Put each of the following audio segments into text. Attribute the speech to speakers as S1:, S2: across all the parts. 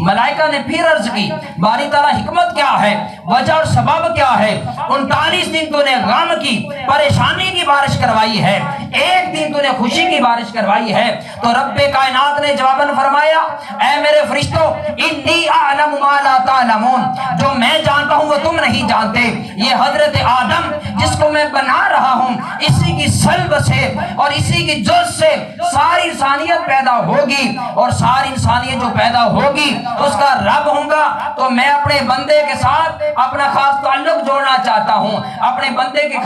S1: ملائکہ نے پھر عرض کی باری تعالیٰ حکمت کیا ہے، وجہ اور سبب کیا ہے؟ 39 دن تو نے غم کی پریشانی کی بارش کروائی ہے، ایک دن تو نے خوشی کی بارش کروائی ہے۔ تو رب کائنات نے جواباً فرمایا اے میرے فرشتوں انی اعلم ما لا تعلمون، جو میں جانتا ہوں وہ تم نہیں جانتے۔ یہ حضرت آدم جس کو میں بنا رہا ہوں، اسی کی سلب سے اور اسی کی جز سے ساری انسانیت پیدا ہوگی، اور ساری انسانیت جو پیدا ہوگی اس کا رب ہوں گا۔ تو میں اپنے بندے کے ساتھ اپنا خاص تعلق جوڑنا چاہتا ہوں، اپنے بندے کے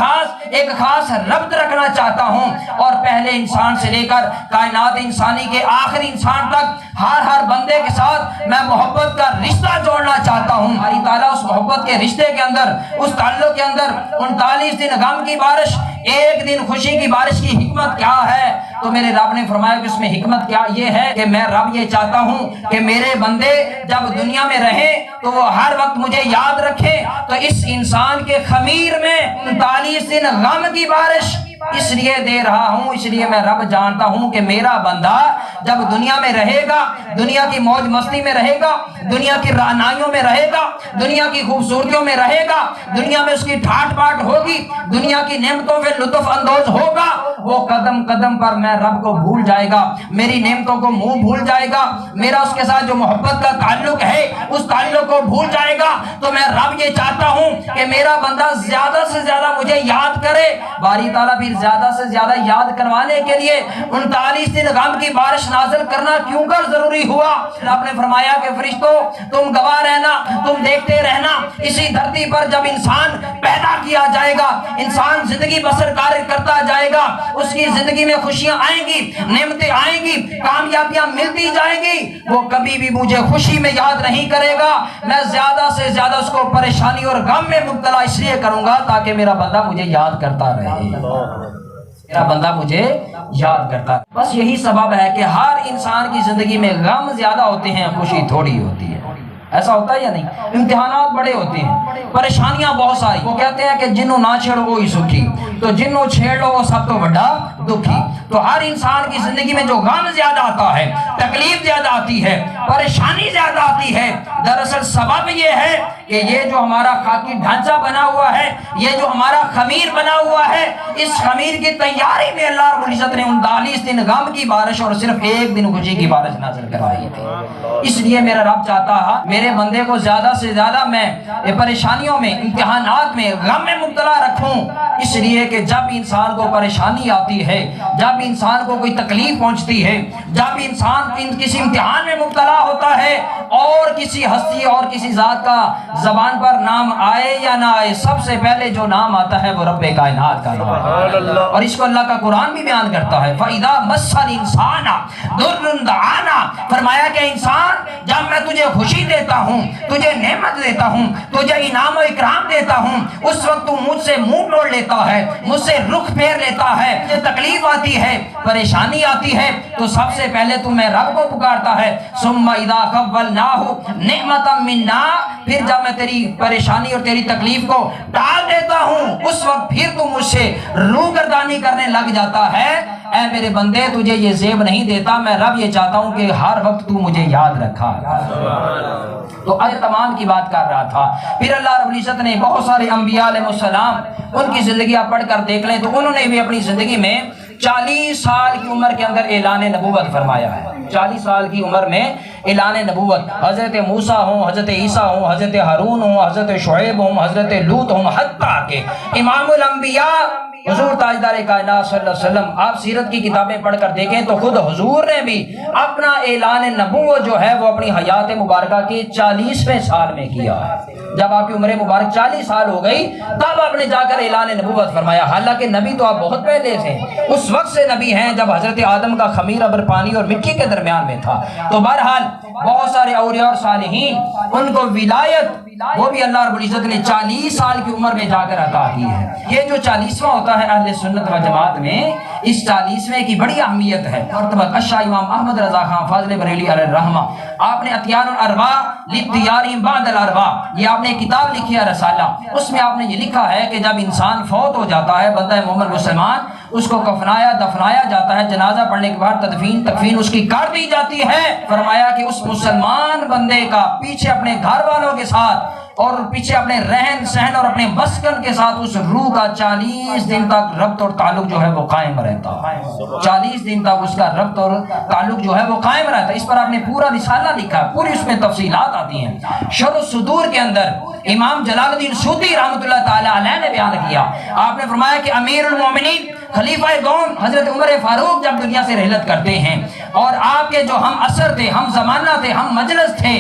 S1: ایک خاص ربط رکھنا چاہتا ہوں، اور پہلے انسان سے لے کر کائنات انسانی کے آخری انسان تک ہر بندے کے ساتھ میں محبت کا رشتہ جوڑنا چاہتا ہوں۔ اللہ تعالیٰ اس محبت کے رشتے کے اندر، اس تعلق کے اندر 39 دن غم کی بارش، ایک دن خوشی کی بارش کی حکمت کیا ہے؟ تو میرے رب نے فرمایا کہ اس میں حکمت کیا یہ ہے کہ میں رب یہ چاہتا ہوں کہ میرے بندے جب دنیا میں رہیں تو وہ ہر وقت مجھے یاد رکھیں۔ تو اس انسان کے خمیر میں 39 دن غم کی بارش اس لیے دے رہا ہوں، اس لیے میں رب جانتا ہوں کہ میرا بندہ جب دنیا میں رہے گا، دنیا کی موج مستی میں رہے گا، دنیا کی رعنائیوں میں رہے گا، دنیا کی خوبصورتیوں میں رہے گا، دنیا میں اس کی ٹھاٹ باٹ ہوگی، دنیا کی نعمتوں میں لطف اندوز ہوگا، وہ قدم قدم پر میں رب کو بھول جائے گا، میری نعمتوں کو منہ بھول جائے گا، میرا اس کے ساتھ جو محبت کا تعلق ہے اس تعلق کو بھول جائے گا۔ تو میں رب یہ چاہتا ہوں کہ میرا بندہ زیادہ سے زیادہ مجھے یاد کرے۔ باری تعالیٰ پھر زیادہ سے زیادہ یاد کروانے کے لیے 39 دن غم کی بارش نازل کرنا کیوں کر ضروری ہوا؟ رب نے فرمایا کہ فرشتوں تم گواہ رہنا، تم دیکھتے رہنا، اسی دھرتی پر جب انسان پیدا کیا جائے گا، انسان زندگی بسر کرتا جائے گا، اس کی زندگی میں خوشیاں آئیں گی، نعمتیں آئیں گی، کامیابیاں ملتی جائیں گی، وہ کبھی بھی مجھے خوشی میں یاد نہیں کرے گا۔ میں زیادہ سے زیادہ اس کو پریشانی اور غم میں مبتلا اس لیے کروں گا تاکہ میرا بندہ مجھے یاد کرتا رہے، میرا بندہ مجھے یاد کرتا ہے۔ بس یہی سبب ہے کہ ہر انسان کی زندگی میں غم زیادہ ہوتے ہیں، خوشی تھوڑی ہوتی ہے۔ ایسا ہوتا ہے یا نہیں؟ امتحانات بڑے ہوتے ہیں، پریشانیاں بہت ساری۔ وہ کہتے ہیں کہ جنوں نہ چھیڑو وہی سکھی، تو جنوں چھیڑ لو وہ سب تو بڑا دکھی۔ تو ہر انسان کی زندگی میں جو غم زیادہ آتا ہے، تکلیف زیادہ آتی ہے، پریشانی زیادہ آتی ہے، دراصل سبب یہ ہے کہ یہ جو ہمارا خاکی ڈھانچہ بنا ہوا ہے، یہ جو ہمارا خمیر بنا ہوا ہے، اس خمیر کی تیاری میں اللہ رب العزت نے 39 دن غم کی بارش اور صرف ایک دن خوشی کی بارش نازل کروائی تھی۔ اس لیے میرا رب چاہتا ہے میرے بندے کو زیادہ سے زیادہ میں پریشانیوں میں، امتحانات میں، غم میں مبتلا رکھوں، اس لیے کہ جب انسان کو پریشانی آتی ہے، جب انسان کو کوئی تکلیف پہنچتی ہے، جب انسان کسی امتحان میں مبتلا ہوتا ہے، اور کسی ہستی اور کسی ذات کا زبان پر نام آئے یا نہ آئے، سب سے پہلے جو نام آتا ہے وہ رب کائنات کا نام ہے، اور اس کو اللہ کا قرآن بھی بیان کرتا ہے فَإِذَا مَسَّ الْإِنسَانَ ضُرٌّ دَعَانَا۔ فرمایا کہ انسان جب میں تجھے خوشی دیتا ہوں، تجھے نعمت دیتا ہوں، تجھے انعام و اکرام دیتا ہوں، اس وقت تو مجھ سے منہ موڑ لیتا ہے، مجھ سے رخ پھیر لیتا ہے، مجھے تکلیف آتی ہے، پریشانی آتی ہے، تو سب سے پہلے تو میں رب کو پکارتا ہے ثم اذا خولناہ نعمتا منا، پھر جب میں تیری پریشانی اور تیری تکلیف کو ٹال دیتا ہوں اس وقت پھر تو مجھ سے روگردانی کرنے لگ جاتا ہے۔ اے میرے بندے تجھے یہ زیب نہیں دیتا، میں رب یہ چاہتا ہوں کہ ہر وقت تو مجھے یاد رکھا۔ تو آج تمام کی بات کر رہا تھا۔ پھر اللہ رب العزت نے بہت سارے انبیاء علیہ السلام، ان کی زندگی آپ پڑھ کر دیکھ لیں تو انہوں نے بھی اپنی زندگی میں 40 سال کی عمر کے اندر اعلان نبوت فرمایا ہے۔ 40 سال کی عمر میں اعلان نبوت، حضرت موسیٰ ہوں، حضرت عیسیٰ ہوں، حضرت ہارون ہوں، حضرت شعیب ہوں، حضرت لوط ہوں، حتیٰ کہ امام الانبیاء حضور تاجدار کائنات صلی اللہ علیہ وسلم، آپ سیرت کی کتابیں پڑھ کر دیکھیں تو خود حضور نے بھی اپنا اعلان نبوت جو ہے وہ اپنی حیات مبارکہ کے 40ویں سال میں کیا ہے۔ جب آپ کی عمر مبارک 40 سال ہو گئی تب آپ نے جا کر اعلان نبوت فرمایا، حالانکہ نبی تو آپ بہت پہلے تھے، اس وقت سے نبی ہیں جب حضرت آدم کا خمیر ابر پانی اور مٹی کے درمیان میں تھا۔ تو بہرحال بہت سارے اولیاء اور صالحین ان کو ولایت وہ بھی اللہ رب العزت نے 40 سال کی عمر میں جا کر عطا کی ہے۔ یہ جو 40واں ہوتا ہے اہل سنت و جماعت میں، اس 40ویں کی بڑی اہمیت ہے۔ مرتبہ اشاہ امام احمد رضا خان فاضل بریلی علیہ الرحمہ، آپ نے اطیار الارواح للطیارین بعد الارواح، یہ آپ نے کتاب لکھی ہے رسالہ، اس میں آپ نے یہ لکھا ہے کہ جب انسان فوت ہو جاتا ہے، بندہ مومن مسلمان اس کو کفنایا دفنایا جاتا ہے، جنازہ پڑھنے کے بعد تکفین اس کی کر دی جاتی ہے۔ فرمایا کہ اس مسلمان بندے کا پیچھے اپنے گھر والوں کے ساتھ اور پیچھے اپنے رہن سہن اور اپنے مسکن کے ساتھ اس روح کا 40 دن تک ربط اور تعلق جو ہے وہ قائم رہتا ہے۔ 40 دن تک اس کا ربط اور تعلق جو ہے وہ قائم رہتا ہے۔ اس پر آپ نے پورا رسالہ لکھا ہے، پوری اس میں تفصیلات آتی ہیں۔ شرح الصدور کے اندر امام جلال الدین سیوطی رحمۃ اللہ تعالی علیہ نے بیان کیا، آپ نے فرمایا کہ امیر المومنین خلیفہ دوم حضرت عمر فاروق جب دنیا سے رحلت کرتے ہیں اور آپ کے جو ہم عصر تھے، ہم زمانہ تھے، ہم مجلس تھے،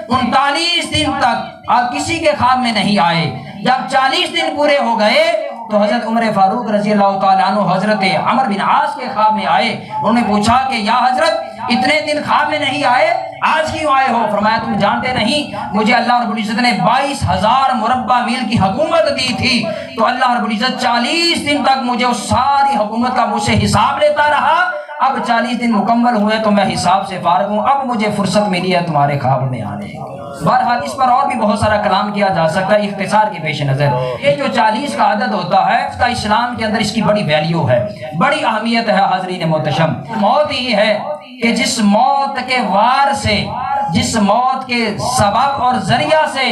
S1: 39 دن تک آپ کسی کے خواب میں نہیں آئے۔ جب 40 دن پورے ہو گئے تو حضرت عمر فاروق رضی اللہ تعالیٰ عنہ حضرت عمر بن عاص کے خواب میں آئے۔ انہوں نے پوچھا کہ یا حضرت اتنے دن خواب میں نہیں آئے، آج کیوں آئے ہو؟ فرمایا تم جانتے نہیں مجھے اللہ رب العزت نے 22,000 مربع میل کی حکومت دی تھی، تو اللہ رب العزت 40 دن تک مجھے اس ساری حکومت کا مجھ سے حساب لیتا رہا، اب 40 دن مکمل ہوئے تو میں حساب سے فارغ ہوں، اب مجھے فرصت ملی ہے تمہارے خواب میں آنے کی۔ بہرحال اس پر اور بھی بہت سارا کلام کیا جا سکتا ہے اختصار کے پیش نظر۔ یہ جو 40 کا عدد ہوتا ہے اسلام کے اندر اس کی بڑی ویلیو ہے، بڑی اہمیت ہے۔ حاضرین محتشم، موت ہی ہے کہ جس موت کے وار سے، جس موت کے سبب اور ذریعہ سے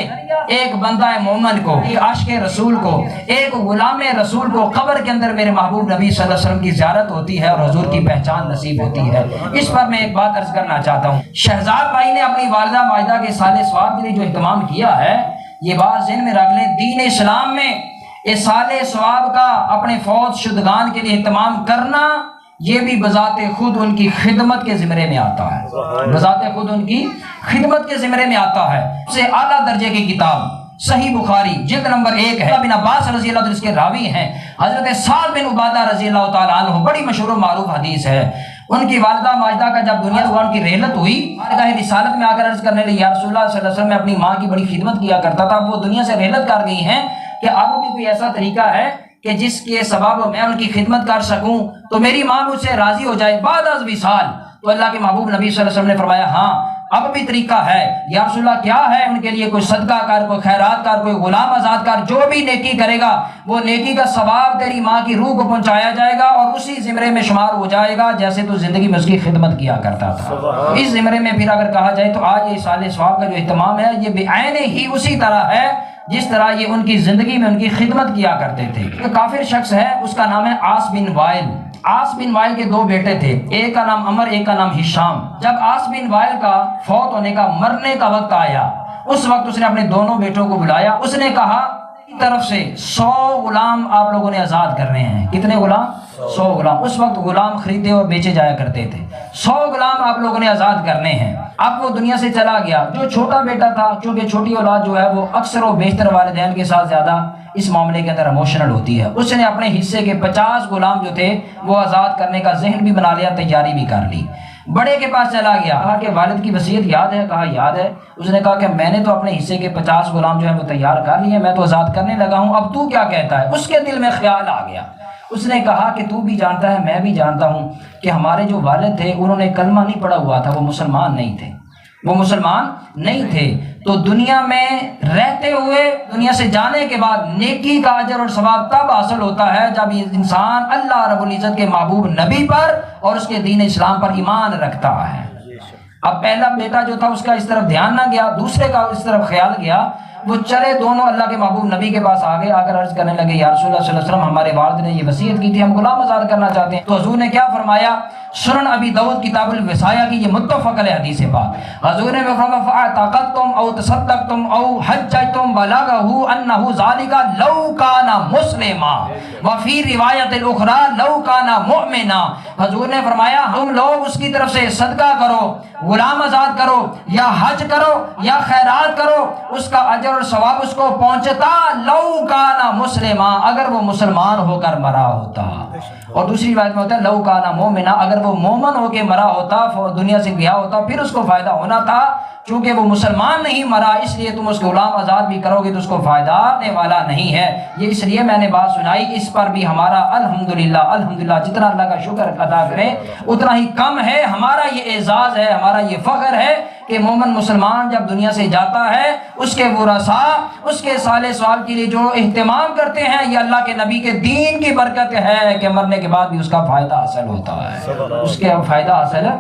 S1: ایک بندہ مومن کو، ایک عاشق رسول کو، ایک غلام رسول کو قبر کے اندر میرے محبوب نبی صلی اللہ علیہ وسلم کی زیارت ہوتی ہے اور حضور کی پہچان نصیب ہوتی ہے۔ اس پر میں ایک بات عرض کرنا چاہتا ہوں، شہزاد بھائی نے اپنی والدہ ماجدہ کے سال ثواب کے لیے جو اہتمام کیا ہے، یہ بات ذہن میں رکھ لیں، دین اسلام میں اس سال ثواب کا اپنے فوت شدگان کے لیے اہتمام کرنا، یہ بھی بذات خود ان کی خدمت کے زمرے میں آتا ہے، بذات خود ان کی خدمت کے زمرے میں آتا ہے۔ سے اعلیٰ درجے کی کتاب صحیح بخاری جلد نمبر 1 ہے، بن عباس رضی اللہ عنہ اس کے راوی ہیں حضرت سعد بن عبادہ رضی اللہ تعالیٰ عنہ، بڑی مشہور و معروف حدیث ہے۔ ان کی والدہ ماجدہ کا جب دنیا سے ان کی رحلت ہوئی، بارگاہ رسالت میں آ کر عرض کرنے لگی یا رسول اللہ صلی اللہ علیہ وسلم میں اپنی ماں کی بڑی خدمت کیا کرتا تھا، وہ دنیا سے رحلت کر گئی ہیں کہ اب بھی کوئی ایسا طریقہ ہے کہ جس کے سبب میں ان کی خدمت کر سکوں تو میری ماں مجھ سے راضی ہو جائے بعد از وصال؟ تو اللہ کے محبوب نبی صلی اللہ علیہ وسلم نے فرمایا ہاں اب بھی طریقہ ہے یا رسول اللہ، کیا ہے؟ ان کے لیے کوئی صدقہ کر، کوئی خیرات کر، کوئی غلام آزاد کر، جو بھی نیکی کرے گا وہ نیکی کا ثواب تیری ماں کی روح کو پہنچایا جائے گا اور اسی زمرے میں شمار ہو جائے گا جیسے تو زندگی میں اس کی خدمت کیا کرتا تھا۔ اس زمرے میں پھر اگر کہا جائے تو آج یہ سال ثواب کا جو اہتمام ہے یہ بعین ہی اسی طرح ہے جس طرح یہ ان کی زندگی میں ان کی خدمت کیا کرتے تھے۔ ایک کافر شخص ہے، اس کا نام ہے عاص بن وائل۔ عاص بن وائل کے 2 بیٹے تھے، ایک کا نام عمر، ایک کا نام ہشام۔ جب عاص بن وائل کا فوت ہونے کا، مرنے کا وقت آیا، اس وقت اس نے اپنے دونوں بیٹوں کو بلایا، اس نے کہا کی طرف سے 100 غلام آپ لوگوں نے آزاد کرنے ہیں۔ کتنے غلام؟ 100 غلام۔ اس وقت غلام خریدے اور بیچے جایا کرتے تھے۔ 100 غلام آپ لوگوں نے آزاد کرنے ہیں۔ اب وہ دنیا سے چلا گیا۔ جو چھوٹا بیٹا تھا، چونکہ چھوٹی اولاد جو ہے وہ اکثر و بیشتر والدین کے ساتھ زیادہ اس معاملے کے اندر ایموشنل ہوتی ہے، اس نے اپنے حصے کے 50 غلام جو تھے وہ آزاد کرنے کا ذہن بھی بنا لیا، تیاری بھی کر لی۔ بڑے کے پاس چلا گیا، کہا کہ والد کی وصیت یاد ہے؟ کہا یاد ہے۔ اس نے کہا کہ میں نے تو اپنے حصے کے 50 غلام جو ہے وہ تیار کر لیے، میں تو آزاد کرنے لگا ہوں، اب تو کیا کہتا ہے؟ اس کے دل میں خیال آ گیا، اس نے کہا کہ تو بھی جانتا ہے میں بھی جانتا ہوں کہ ہمارے جو والد تھے انہوں نے کلمہ نہیں پڑھا ہوا تھا، وہ مسلمان نہیں تھے، وہ مسلمان نہیں تھے۔ تو دنیا میں رہتے ہوئے دنیا سے جانے کے بعد نیکی کا اجر اور ثواب تب حاصل ہوتا ہے جب انسان اللہ رب العزت کے محبوب نبی پر اور اس کے دین اسلام پر ایمان رکھتا ہے۔ اب پہلا بیٹا جو تھا اس کا اس طرف دھیان نہ گیا، دوسرے کا اس طرف خیال گیا، وہ چلے دونوں اللہ کے محبوب نبی کے پاس آگے، آ کر عرض کرنے لگے یا رسول اللہ صلی اللہ علیہ وسلم ہمارے والد نے یہ وصیت کی تھی، ہم غلام آزاد کرنا چاہتے ہیں۔ تو حضور نے کیا فرمایا؟ سنن ابی داؤد کتاب الوصایا کی یہ متفق علیہ حدیث ہے بات۔ حضور نے فرمایا فاعتقدتم او تصدقتم او حججتم بلغه انه ذلك لو كان مسلما وفي روایت الاخرى لو كان مؤمنا۔ حضور نے فرمایا تم لوگ اس کی طرف سے صدقہ کرو، غلام آزاد کرو یا حج کرو یا خیرات کرو، اس کا اجر اور ثواب اس کو پہنچتا لو کانا مسلما، اگر وہ مسلمان ہو کر مرا ہوتا۔ اور دوسری روایت میں ہوتا ہے لو کانا مومنا، اگر وہ مومن ہو کے مرا ہوتا، دنیا سے گیا ہوتا، پھر اس کو فائدہ ہونا تھا۔ چونکہ وہ مسلمان نہیں مرا اس لیے تم اس کو غلام آزاد بھی کرو گے تو اس کو فائدہ آنے والا نہیں ہے۔ یہ اس لیے میں نے بات سنائی، اس پر بھی ہمارا الحمدللہ جتنا اللہ کا شکر ادا کریں اتنا ہی کم ہے۔ ہمارا یہ اعزاز ہے، ہمارا یہ فخر ہے کہ مومن مسلمان جب دنیا سے جاتا ہے اس کے ورثاء اس کے سال سوال کے لیے جو اہتمام کرتے ہیں، یہ اللہ کے نبی کے دین کی برکت ہے کہ مرنے کے بعد بھی اس کا فائدہ حاصل ہوتا ہے، اس کے فائدہ حاصل ہے۔